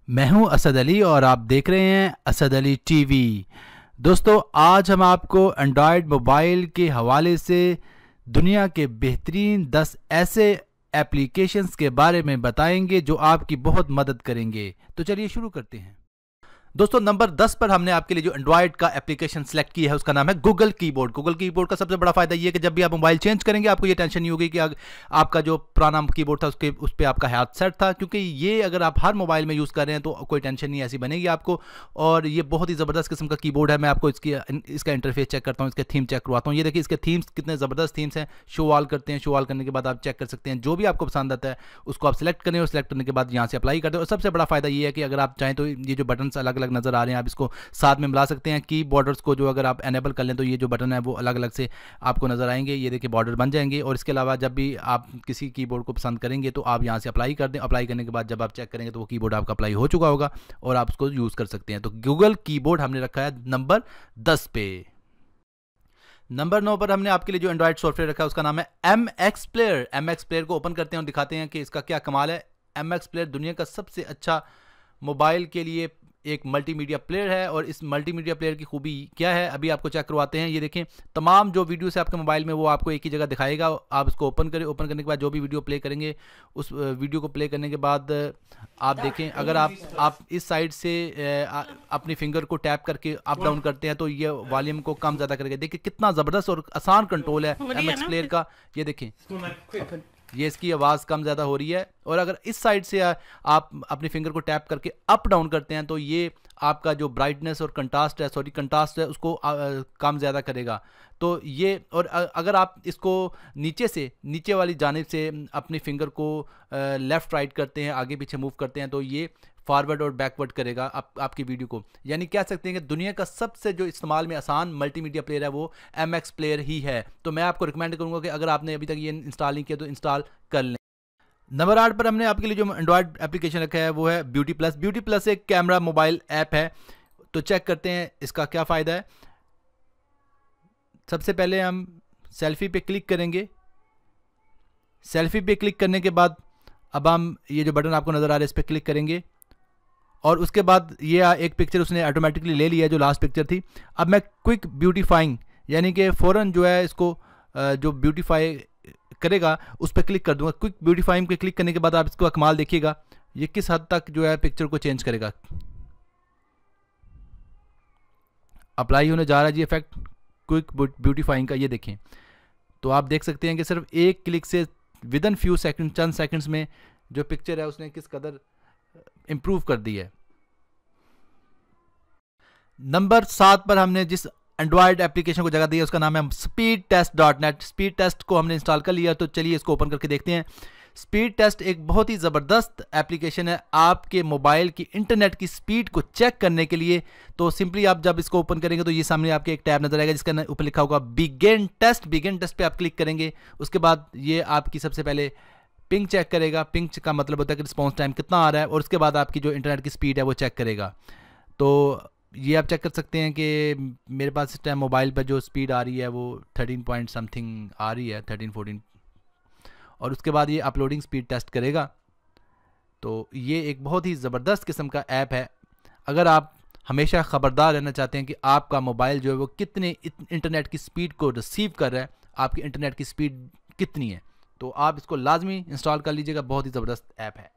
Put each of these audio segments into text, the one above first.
मैं हूं असद अली और आप देख रहे हैं असद अली टीवी। दोस्तों, आज हम आपको एंड्रॉयड मोबाइल के हवाले से दुनिया के बेहतरीन 10 ऐसे एप्लीकेशंस के बारे में बताएंगे जो आपकी बहुत मदद करेंगे। तो चलिए शुरू करते हैं। दोस्तों, नंबर 10 पर हमने आपके लिए जो एंड्रॉयड का एप्लीकेशन सेलेक्ट किया है उसका नाम है गूगल कीबोर्ड। गूगल कीबोर्ड का सबसे बड़ा फायदा ये है कि जब भी आप मोबाइल चेंज करेंगे आपको ये टेंशन नहीं होगी कि आपका जो पुराना कीबोर्ड था उस पर आपका हाथ सेट था, क्योंकि ये अगर आप हर मोबाइल में यूज़ कर रहे हैं तो कोई टेंशन नहीं ऐसी बनेगी आपको। और ये बहुत ही ज़बरदस्त किस्म का कीबोर्ड है। मैं आपको इसका इंटरफेस चेक करता हूँ, इसके थीम चेक करवाता हूँ। ये देखिए इसके थीम्स कितने ज़बरदस्त थीम्स हैं। शो ऑल करते हैं, शो ऑल करने के बाद आप चेक कर सकते हैं जो भी आपको पसंद आता है उसको आप सेलेक्ट करें और सेलेक्ट करने के बाद यहाँ से अप्लाई कर दें। और सबसे बड़ा फायदा ये है कि अगर आप चाहें तो ये जो बटन अलग अलग नज़र आ रहे हैं आप इसको साथ में मिला सकते हैं। की बॉर्डर्स को जो अगर आप एनेबल कर लें तो ये जो बटन है वो अलग अलग से आपको नजर आएंगे। ये देखिए बॉर्डर बन जाएंगे। और इसके अलावा जब भी आप किसी कीबोर्ड को पसंद करेंगे तो आप यहाँ से अप्लाई कर दें। अप्लाई करने के बाद जब आप चेक करेंगे तो वो कीबोर्ड आपका अप्लाई हो चुका होगा और आप उसको यूज़ कर सकते हैं। तो गूगल कीबोर्ड हमने रखा है नंबर 10 पे। नंबर 9 पर हमने आपके लिए जो एंड्रॉयड सॉफ्टवेयर रखा है उसका नाम है MX प्लेयर। MX प्लेयर को ओपन करते हैं और दिखाते हैं कि इसका क्या कमाल है। MX प्लेयर दुनिया का सबसे अच्छा मोबाइल के लिए एक मल्टीमीडिया प्लेयर है। और इस मल्टीमीडिया प्लेयर की खूबी क्या है अभी आपको चेक करवाते हैं। ये देखें, तमाम जो वीडियोस है आपके मोबाइल में वो आपको एक ही जगह दिखाएगा। आप इसको ओपन करें, ओपन करने के बाद जो भी वीडियो प्ले करेंगे उस वीडियो को प्ले करने के बाद आप देखें, अगर आप इस साइड से अपनी फिंगर को टैप करके अप डाउन करते हैं तो ये वॉल्यूम को कम ज़्यादा करेगा। देखिए कितना ज़बरदस्त और आसान कंट्रोल है MX प्लेयर का। ये देखें, ये इसकी आवाज़ कम ज़्यादा हो रही है। और अगर इस साइड से आप अपनी फिंगर को टैप करके अप डाउन करते हैं तो ये आपका जो ब्राइटनेस और कंट्रास्ट है उसको कम ज़्यादा करेगा। तो ये, और अगर आप इसको नीचे वाली जानिब से अपनी फिंगर को लेफ़्ट राइट करते हैं, आगे पीछे मूव करते हैं तो ये फॉरवर्ड और बैकवर्ड करेगा आपकी वीडियो को। यानी कह सकते हैं कि दुनिया का सबसे जो इस्तेमाल में आसान मल्टीमीडिया प्लेयर है वो MX प्लेयर ही है। तो मैं आपको रिकमेंड करूंगा कि अगर आपने अभी तक ये इंस्टॉल नहीं किया तो इंस्टॉल कर लें। नंबर 8 पर हमने आपके लिए जो एंड्रॉयड एप्लीकेशन रखा है वो है ब्यूटी प्लस। ब्यूटी प्लस एक कैमरा मोबाइल ऐप है। तो चेक करते हैं इसका क्या फ़ायदा है। सबसे पहले हम सेल्फी पे क्लिक करेंगे। सेल्फी पे क्लिक करने के बाद अब हम ये जो बटन आपको नज़र आ रहा है इस पर क्लिक करेंगे और उसके बाद ये एक पिक्चर उसने ऑटोमेटिकली ले लिया है जो लास्ट पिक्चर थी। अब मैं क्विक ब्यूटीफाइंग यानी कि फ़ौरन जो है इसको जो ब्यूटीफाई करेगा उस पर क्लिक कर दूंगा। क्विक ब्यूटीफाइंग पे क्लिक करने के बाद आप इसको कमाल देखिएगा ये किस हद तक जो है पिक्चर को चेंज करेगा। अप्लाई होने जा रहा है जी इफेक्ट क्विक ब्यूटीफाइंग का। ये देखें तो आप देख सकते हैं कि सिर्फ एक क्लिक से with in few second, Chand seconds में जो पिक्चर है उसने किस कदर इम्प्रूव कर दी है। नंबर 7 पर हमने जिस एंड्रॉयड एप्लीकेशन को जगह दी है उसका नाम है speedtest.net। स्पीड टेस्ट को हमने इंस्टॉल कर लिया तो चलिए इसको ओपन करके देखते हैं। स्पीड टेस्ट एक बहुत ही ज़बरदस्त एप्लीकेशन है आपके मोबाइल की इंटरनेट की स्पीड को चेक करने के लिए। तो सिंपली आप जब इसको ओपन करेंगे तो ये सामने आपके एक टैब नजर आएगा जिसका ऊपर लिखा होगा बिगिन टेस्ट। बिगिन टेस्ट पे आप क्लिक करेंगे। उसके बाद ये आपकी सबसे पहले पिंग चेक करेगा। पिंग का मतलब होता है कि रिस्पॉन्स टाइम कितना आ रहा है और उसके बाद आपकी जो इंटरनेट की स्पीड है वो चेक करेगा। तो ये आप चेक कर सकते हैं कि मेरे पास इस टाइम मोबाइल पर जो स्पीड आ रही है वो 13 पॉइंट समथिंग आ रही है, 13-14। और उसके बाद ये अपलोडिंग स्पीड टेस्ट करेगा। तो ये एक बहुत ही ज़बरदस्त किस्म का ऐप है। अगर आप हमेशा ख़बरदार रहना चाहते हैं कि आपका मोबाइल जो है वो कितने इंटरनेट की स्पीड को रिसीव कर रहा है, आपकी इंटरनेट की स्पीड कितनी है, तो आप इसको लाजमी इंस्टॉल कर लीजिएगा। बहुत ही ज़बरदस्त ऐप है।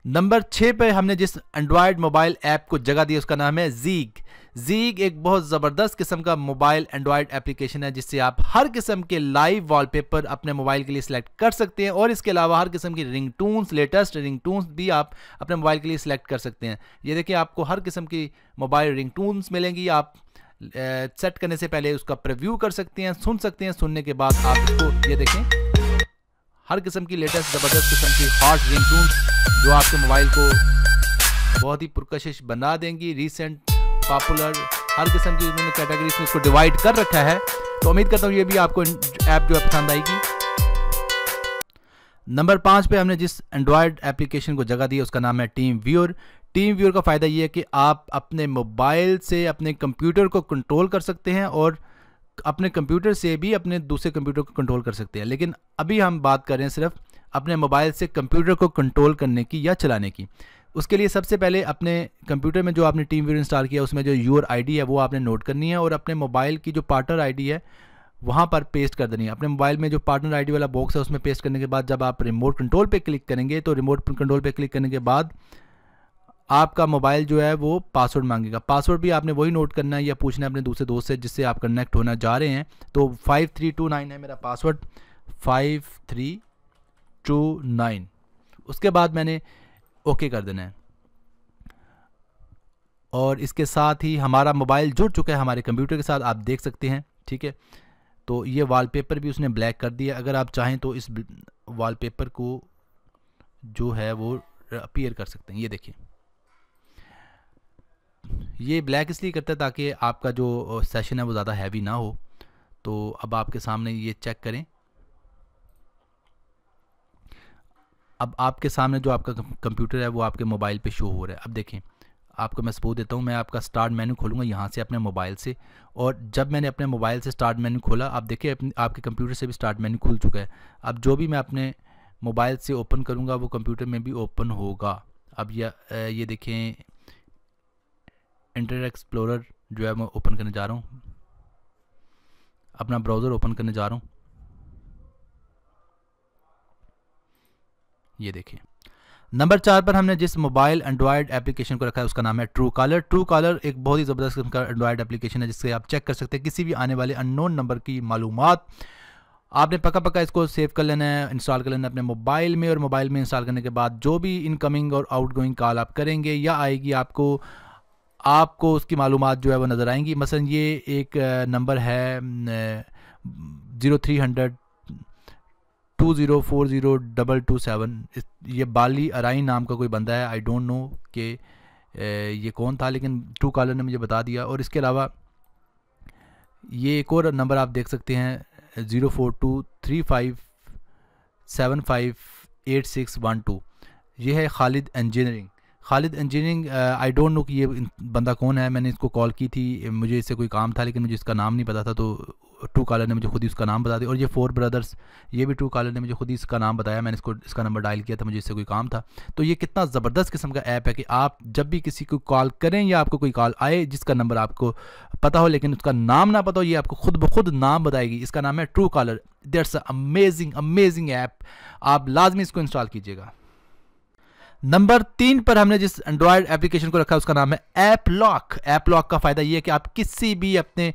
नंबर 6 पे हमने जिस एंड्रॉयड मोबाइल ऐप को जगह दी उसका नाम है जीग। जीग एक बहुत ज़बरदस्त किस्म का मोबाइल एंड्रॉयड एप्लीकेशन है जिससे आप हर किस्म के लाइव वॉलपेपर अपने मोबाइल के लिए सिलेक्ट कर सकते हैं और इसके अलावा हर किस्म की रिंगटून्स, लेटेस्ट रिंगटून्स भी आप अपने मोबाइल के लिए सिलेक्ट कर सकते हैं। ये देखिए आपको हर किस्म की मोबाइल रिंगटून्स मिलेंगी। आप सेट करने से पहले उसका प्रीव्यू कर सकते हैं, सुन सकते हैं। सुनने के बाद आप इसको ये देखें हर किस्म की लेटेस्ट ज़बरदस्त किस्म की हॉट रिंगटून्स जो आपके मोबाइल को बहुत ही पुरकशिश बना देंगी। रीसेंट, पॉपुलर, हर किस्म की उन्होंने कैटेगरीज में इसको डिवाइड कर रखा है। तो उम्मीद करता हूँ ये भी आपको ऐप जो है पसंद आएगी। नंबर 5 पे हमने जिस एंड्रॉयड एप्लीकेशन को जगह दी है उसका नाम है टीम व्यूअर। टीम व्यूअर का फ़ायदा ये है कि आप अपने मोबाइल से अपने कंप्यूटर को कंट्रोल कर सकते हैं और अपने कंप्यूटर से भी अपने दूसरे कंप्यूटर को कंट्रोल कर सकते हैं। लेकिन अभी हम बात कर रहे हैं सिर्फ अपने मोबाइल से कंप्यूटर को कंट्रोल करने की या चलाने की। उसके लिए सबसे पहले अपने कंप्यूटर में जो आपने टीम व्यूअर इंस्टॉल किया उसमें जो यूर आईडी है वो आपने नोट करनी है और अपने मोबाइल की जो पार्टनर आईडी है वहाँ पर पेस्ट कर देनी है। अपने मोबाइल में जो पार्टनर आईडी वाला बॉक्स है उसमें पेस्ट करने के बाद जब आप रिमोट कंट्रोल पे क्लिक करेंगे तो रिमोट कंट्रोल पे क्लिक करने के बाद आपका मोबाइल जो है वो पासवर्ड मांगेगा। पासवर्ड भी आपने वही नोट करना है या पूछना है अपने दूसरे दोस्त से जिससे आप कनेक्ट होना जा रहे हैं। तो 5329 है मेरा पासवर्ड, 5329। उसके बाद मैंने ओके कर देना है और इसके साथ ही हमारा मोबाइल जुड़ चुका है हमारे कंप्यूटर के साथ, आप देख सकते हैं। ठीक है, तो ये वॉलपेपर भी उसने ब्लैक कर दिया। अगर आप चाहें तो इस वॉलपेपर को जो है वो अपीयर कर सकते हैं। ये देखिए, ये ब्लैक इसलिए करता है ताकि आपका जो सेशन है वो ज़्यादा हैवी ना हो। तो अब आपके सामने ये चेक करें, अब आपके सामने जो आपका कंप्यूटर है वो आपके मोबाइल पे शो हो रहा है। अब देखें, आपको मैं सबूत देता हूँ। मैं आपका स्टार्ट मेन्यू खोलूँगा यहाँ से अपने मोबाइल से, और जब मैंने अपने मोबाइल से स्टार्ट मेन्यू खोला, आप देखिए आपके कंप्यूटर से भी स्टार्ट मेन्यू खुल चुका है। अब जो भी मैं अपने मोबाइल से ओपन करूँगा वो कंप्यूटर में भी ओपन होगा। अब ये देखें, इंटरनेट एक्सप्लोरर जो है मैं ओपन करने जा रहा हूँ, अपना ब्राउज़र ओपन करने जा रहा हूँ। ये देखिए, नंबर 4 पर हमने जिस मोबाइल एंड्रॉयड एप्लीकेशन को रखा है उसका नाम है ट्रू कॉलर। ट्रू कॉलर एक बहुत ही ज़बरदस्त किस्म का एंड्रॉयड एप्लीकेशन है जिससे आप चेक कर सकते हैं किसी भी आने वाले अननोन नंबर की मालूमात। आपने पक्का इसको सेव कर लेना है, इंस्टॉल कर लेना है अपने मोबाइल में, और मोबाइल में इंस्टॉल करने के बाद जो भी इनकमिंग और आउटगोइंग कॉल आप करेंगे या आएगी आपको उसकी मालूमात जो है वो नज़र आएंगी। मसलन ये एक नंबर है 0300 20402227। ये बाली अराइन नाम का कोई बंदा है, आई डोंट नो कि ये कौन था, लेकिन ट्रू कॉलर ने मुझे बता दिया। और इसके अलावा ये एक और नंबर आप देख सकते हैं 04235758 ये है Khalid engineering. Khalid engineering, I don't know कि ये बंदा कौन है। मैंने इसको कॉल की थी, मुझे इससे कोई काम था लेकिन मुझे इसका नाम नहीं पता था, तो ट्रू कॉलर ने मुझे खुद ही उसका नाम बता दिया। और ये 4 ब्रदर्स, ये भी ट्रू कॉलर ने मुझे खुद ही इसका नाम बताया। मैंने इसका नंबर डायल किया था, मुझे इससे कोई काम था। तो ये कितना ज़बरदस्त किस्म का ऐप है कि आप जब भी किसी को कॉल करें या आपको कोई कॉल आए जिसका नंबर आपको पता हो लेकिन उसका नाम ना पता हो, ये आपको खुद ब खुद नाम बताएगी। इसका नाम है true collar. That's amazing app, आप लाजमी इसको इंस्टॉल कीजिएगा। नंबर 3 पर हमने जिस एंड्रॉयड एप्लीकेशन को रखा है उसका नाम है ऐप लॉक। ऐप लॉक का फ़ायदा ये है कि आप किसी भी अपने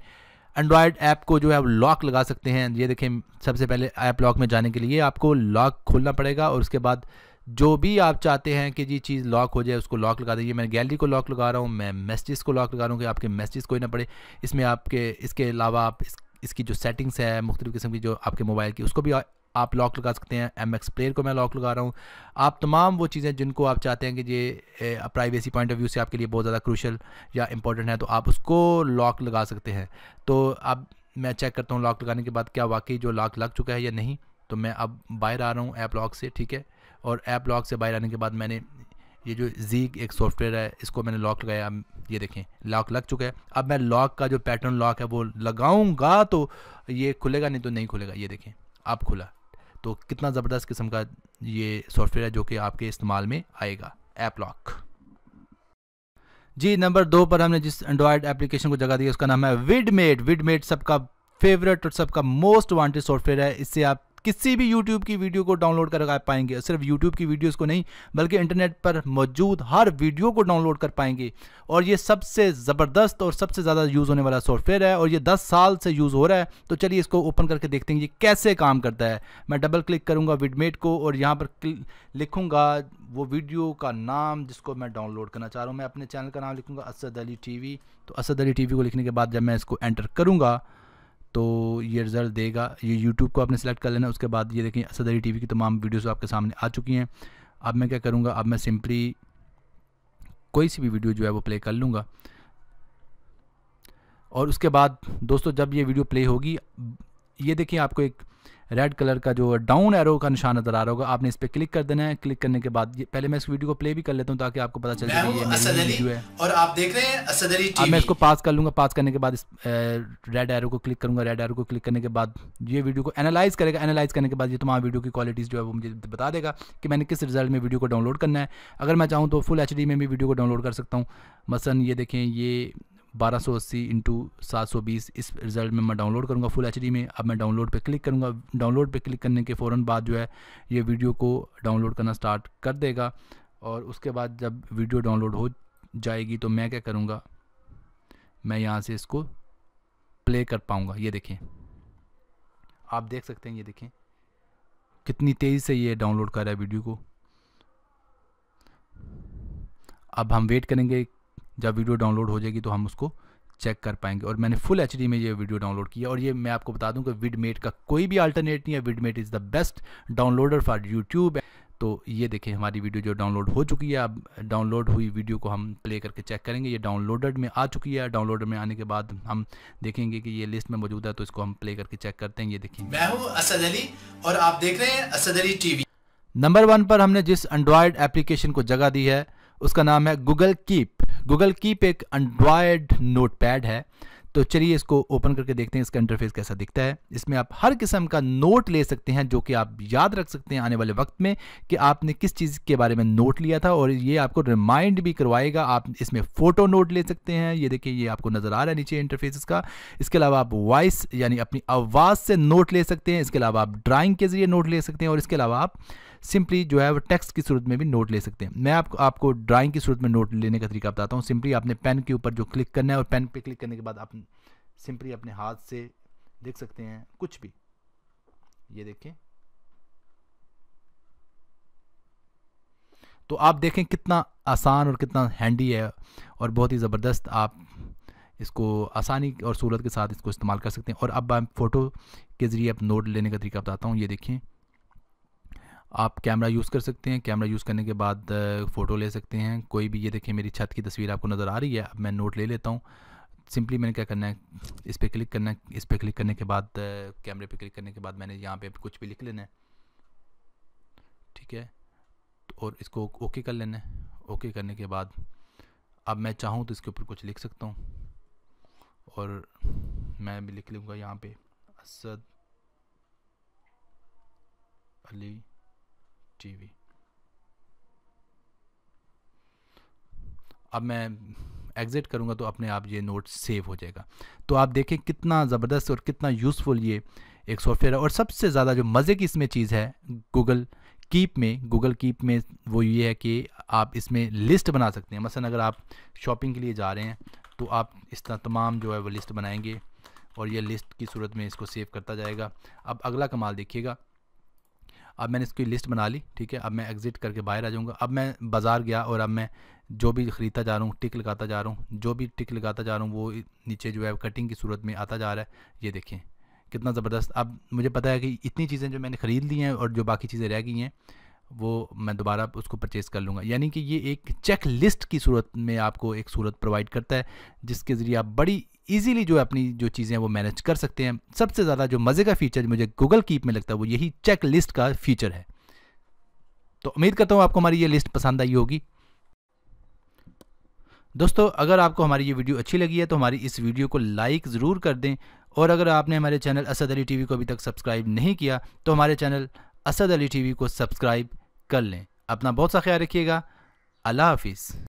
एंड्रॉयड ऐप को जो है वो लॉक लगा सकते हैं। ये देखें, सबसे पहले ऐप लॉक में जाने के लिए आपको लॉक खोलना पड़ेगा और उसके बाद जो भी आप चाहते हैं कि जी चीज़ लॉक हो जाए उसको लॉक लगा दीजिए। मैं गैलरी को लॉक लगा रहा हूँ, मैं मैसेजेस को लॉक लगा रहा हूँ कि आपके मैसेजेस कोई ना पड़े। इसमें आपके इसके अलावा आप इसकी जो सेटिंग्स है मुख्तलिफ़ किस्म की जो आपके मोबाइल की, उसको भी आप लॉक लगा सकते हैं। MX प्लेयर को मैं लॉक लगा रहा हूँ। आप तमाम वो चीज़ें जिनको आप चाहते हैं कि ये प्राइवेसी पॉइंट ऑफ व्यू से आपके लिए बहुत ज़्यादा क्रूशल या इंपॉर्टेंट है तो आप उसको लॉक लगा सकते हैं। तो अब मैं चेक करता हूँ लॉक लगाने के बाद क्या वाकई जो लॉक लग चुका है या नहीं। तो मैं अब बाहर आ रहा हूँ ऐप लॉक से, ठीक है। और ऐप लॉक से बाहर आने के बाद मैंने ये जो ज़ीग एक सॉफ्टवेयर है इसको मैंने लॉक लगाया। ये देखें, लॉक लग चुका है। अब मैं लॉक का जो पैटर्न लॉक है वो लगाऊंगा तो ये खुलेगा, नहीं तो नहीं खुलेगा। ये देखें, अब खुला। तो कितना ज़बरदस्त किस्म का ये सॉफ्टवेयर है जो कि आपके इस्तेमाल में आएगा, ऐप लॉक। जी, नंबर 2 पर हमने जिस एंड्रॉयड एप्लीकेशन को जगह दी उसका नाम है विडमेट। विडमेट सबका फेवरेट और सबका मोस्ट वांटेड सॉफ्टवेयर है। इससे आप किसी भी YouTube की वीडियो को डाउनलोड कर पाएंगे। सिर्फ YouTube की वीडियोस को नहीं बल्कि इंटरनेट पर मौजूद हर वीडियो को डाउनलोड कर पाएंगे। और ये सबसे ज़बरदस्त और सबसे ज़्यादा यूज़ होने वाला सॉफ्टवेयर है और ये 10 साल से यूज़ हो रहा है। तो चलिए इसको ओपन करके देखते हैं ये कैसे काम करता है। मैं डबल क्लिक करूँगा विडमेट को और यहाँ पर लिखूँगा वो वीडियो का नाम जिसको मैं डाउनलोड करना चाह रहा हूँ। मैं अपने चैनल का नाम लिखूँगा असद अली TV। तो असद अली TV को लिखने के बाद जब मैं इसको एंटर करूँगा तो ये रिज़ल्ट देगा। ये YouTube को आपने सेलेक्ट कर लेना। उसके बाद ये देखें असद अली TV की तमाम वीडियोस आपके सामने आ चुकी हैं। अब मैं क्या करूँगा, अब मैं सिंपली कोई सी भी वीडियो जो है वो प्ले कर लूँगा। और उसके बाद दोस्तों जब ये वीडियो प्ले होगी, ये देखिए आपको एक रेड कलर का जो डाउन एरो का निशान नज़र आ रहा होगा, आपने इस पर क्लिक कर देना है। क्लिक करने के बाद पहले मैं इस वीडियो को प्ले भी कर लेता हूँ ताकि आपको पता चल जाए ये मेरी वीडियो है और आप देख रहे हैं असद अली टीवी। अब मैं इसको पास कर लूँगा। पास करने के बाद इस रेड एरो को क्लिक करूँगा। रेड एरो को क्लिक करने के बाद ये वीडियो को एनालाइज करेगा। एनालाइज करने के बाद ये तमाम वीडियो की क्वालिटीज़ जो है वो मुझे बता देगा कि मैंने किस रिजल्ट में वीडियो को डाउनलोड करना है। अगर मैं चाहूँ तो फुल HD में भी वीडियो को डाउनलोड कर सकता हूँ। मसलन ये देखें, ये 1280 × 720 इस रिज़ल्ट में मैं डाउनलोड करूँगा फुल HD में। अब मैं डाउनलोड पे क्लिक करूँगा। डाउनलोड पे क्लिक करने के फ़ौरन बाद जो है ये वीडियो को डाउनलोड करना स्टार्ट कर देगा। और उसके बाद जब वीडियो डाउनलोड हो जाएगी तो मैं क्या करूँगा, मैं यहाँ से इसको प्ले कर पाऊँगा। ये देखें, आप देख सकते हैं, ये देखें कितनी तेज़ी से ये डाउनलोड कर रहा है वीडियो को। अब हम वेट करेंगे, जब वीडियो डाउनलोड हो जाएगी तो हम उसको चेक कर पाएंगे। और मैंने फुल HD में ये वीडियो डाउनलोड किया। और ये मैं आपको बता दूं कि विडमेट का कोई भी अल्टरनेट नहीं है। Vidmate is the best downloader for YouTube. तो ये देखें हमारी वीडियो जो डाउनलोड हो चुकी है। अब डाउनलोड हुई वीडियो को हम प्ले करके चेक करेंगे। ये डाउनलोडेड में आ चुकी है। डाउनलोडेड में आने के बाद हम देखेंगे कि ये लिस्ट में मौजूद है, तो इसको हम प्ले करके चेक करते हैं। ये देखें, मैं हूँ असद अली और आप देख रहे हैं असद अली टीवी। नंबर 1 पर हमने जिस एंड्रॉयड एप्लीकेशन को जगह दी है उसका नाम है गूगल कीप। गूगल कीप एक एंड्रॉयड नोटपैड है। तो चलिए इसको ओपन करके देखते हैं इसका इंटरफेस कैसा दिखता है। इसमें आप हर किस्म का नोट ले सकते हैं जो कि आप याद रख सकते हैं आने वाले वक्त में कि आपने किस चीज़ के बारे में नोट लिया था। और ये आपको रिमाइंड भी करवाएगा। आप इसमें फ़ोटो नोट ले सकते हैं। ये देखिए, ये आपको नज़र आ रहा है नीचे इंटरफेस इसका। इसके अलावा आप वॉइस यानी अपनी आवाज़ से नोट ले सकते हैं। इसके अलावा आप ड्राइंग के ज़रिए नोट ले सकते हैं। और इसके अलावा आप सिंपली जो है वो टेक्स्ट की सूरत में भी नोट ले सकते हैं। मैं आपको ड्राइंग की सूरत में नोट लेने का तरीका बताता हूँ। सिंपली आपने पेन के ऊपर जो क्लिक करना है और पेन पे क्लिक करने के बाद आप सिंपली अपने हाथ से देख सकते हैं कुछ भी। ये देखें, तो आप देखें कितना आसान और कितना हैंडी है और बहुत ही ज़बरदस्त। आप इसको आसानी और सूरत के साथ इसको इस्तेमाल कर सकते हैं। और अब मैं फ़ोटो के ज़रिए आप नोट लेने का तरीका बताता हूँ। ये देखें, आप कैमरा यूज़ कर सकते हैं। कैमरा यूज़ करने के बाद फ़ोटो ले सकते हैं कोई भी। ये देखें, मेरी छत की तस्वीर आपको नज़र आ रही है। अब मैं नोट ले लेता हूँ। सिंपली मैंने क्या करना है, इस पर क्लिक करना है। इस पर क्लिक करने के बाद कैमरे पे क्लिक करने के बाद मैंने यहाँ पे कुछ भी लिख लेना है, ठीक है। और इसको ओके कर लेना है। ओके करने के बाद अब मैं चाहूँ तो इसके ऊपर कुछ लिख सकता हूँ। और मैं भी लिख लूँगा यहाँ पे असद अली टीवी। अब मैं एग्ज़िट करूँगा तो अपने आप ये नोट सेव हो जाएगा। तो आप देखें कितना ज़बरदस्त और कितना यूज़फुल ये एक सॉफ्टवेयर है। और सबसे ज़्यादा जो मज़े की इसमें चीज़ है गूगल कीप में वो ये है कि आप इसमें लिस्ट बना सकते हैं। मसलन अगर आप शॉपिंग के लिए जा रहे हैं तो आप इस तरह तमाम जो है वो लिस्ट बनाएंगे और ये लिस्ट की सूरत में इसको सेव करता जाएगा। अब अगला कमाल देखिएगा, अब मैंने इसकी लिस्ट बना ली, ठीक है। अब मैं एग्ज़िट करके बाहर आ जाऊँगा। अब मैं बाज़ार गया और अब मैं जो भी ख़रीदता जा रहा हूँ टिक लगाता जा रहा हूँ। जो भी टिक लगाता जा रहा हूँ वो नीचे जो है कटिंग की सूरत में आता जा रहा है। ये देखें कितना ज़बरदस्त। अब मुझे पता है कि इतनी चीज़ें जो मैंने ख़रीद ली हैं और जो बाकी चीज़ें रह गई हैं वो मैं दोबारा उसको परचेज़ कर लूँगा। यानी कि ये एक चेक लिस्ट की सूरत में आपको एक सूरत प्रोवाइड करता है जिसके ज़रिए आप बड़ी ईजीली जो अपनी जो चीज़ें वो मैनेज कर सकते हैं। सबसे ज़्यादा जो मज़े का फ़ीचर मुझे गूगल कीप में लगता है वो यही चेक लिस्ट का फ़ीचर है। तो उम्मीद करता हूँ आपको हमारी ये लिस्ट पसंद आई होगी। दोस्तों, अगर आपको हमारी ये वीडियो अच्छी लगी है तो हमारी इस वीडियो को लाइक ज़रूर कर दें। और अगर आपने हमारे चैनल असद अली टीवी को अभी तक सब्सक्राइब नहीं किया तो हमारे चैनल असद अली टीवी को सब्सक्राइब कर लें। अपना बहुत सा ख्याल रखिएगा। अल्लाह हाफिज़।